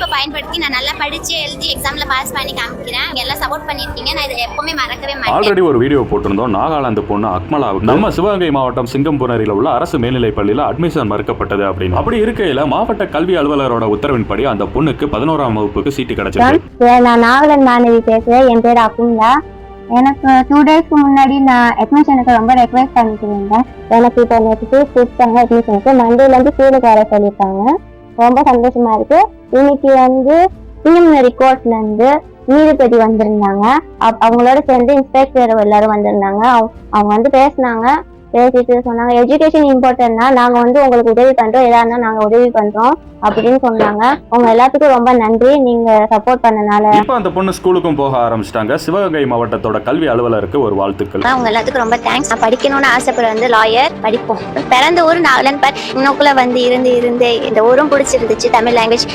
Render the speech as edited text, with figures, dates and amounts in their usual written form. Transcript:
வாய்ப்பை பயன்படுத்தி நான் நல்லா படிச்சு எழுதி எக்ஸாம்ல பாஸ் பண்ணி காமிக்கிறேன். எல்லாம் சப்போர்ட் பண்ணிருக்கீங்க. நான் இதை எப்பவுமே மறக்கவே மாட்டேன். ஆல்ரெடி ஒரு வீடியோ போட்டிருந்தோம். நாகாலாந்து பொண்ணு அக்மலாவுக்கு நம்ம சிவகங்கை மாவட்டம் சிங்கம்புணரியில் உள்ள அரசு மேல்நிலைப் பள்ளியில் அட்மிஷன் மறுக்கப்பட்டது அப்படின்னு. அப்படி இருக்கையில மாவட்ட கல்வி அலுவலரோட உத்தரவின்படி அந்த பொண்ணுக்கு 11ஆம் வகுப்புக்கு சீட்டு கிடைச்சிருக்கு. நான் நாகாலாந்து மாணவி பேசுறேன். என் பேர் அகும்லா. எனக்கு 2 டேஸ்க்கு முன்னாடி நான் அட்மிஷனுக்கு ரொம்ப ரெக்வெஸ்ட் பண்ணிட்டு இருந்தேன். எனக்கு இப்போ நேற்று ஃபீஸ் கொடுத்தாங்க அட்மிஷனுக்கு. மண்டேலேருந்து ஸ்கூலுக்கு வர சொல்லியிருக்காங்க. ரொம்ப சந்தோஷமா இருக்கு. இன்னைக்கு வந்து சிங்கமுனரி கோர்ட்ல இருந்து நீதிபதி வந்திருந்தாங்க. அவங்களோட சேர்ந்து இன்ஸ்பெக்டர் எல்லாரும் வந்திருந்தாங்க. அவங்க வந்து பேசினாங்க. பேசிட்டு சொன்னாங்க, எஜுகேஷன் இம்பார்ட்டன்ட்னா நாங்க வந்து உங்களுக்கு உதவி பண்றோம், எதா இருந்தாலும் நாங்க உதவி பண்றோம் அப்படின்னு சொன்னாங்க. உங்க எல்லாத்துக்கும் ரொம்ப நன்றி, நீங்க சப்போர்ட் பண்ணனால. இப்ப அந்த பொண்ணு ஸ்கூலுக்கும் போக ஆரம்பிச்சிட்டாங்க. சிவகங்கை மாவட்டத்தோட கல்வி அலுவலருக்கு ஒரு வாழ்த்துக்கள். உங்க எல்லாத்துக்கும் ரொம்ப தேங்க்ஸ். நான் படிக்கணும்னு ஆசைப்படுற வந்து லாயர் படிப்போம். பிறந்த ஊர் நாகாலாந்து, இன்னுக்குள்ள வந்து இருந்து இந்த ஊரும் பிடிச்சிருந்துச்சு. தமிழ் லாங்குவேஜ்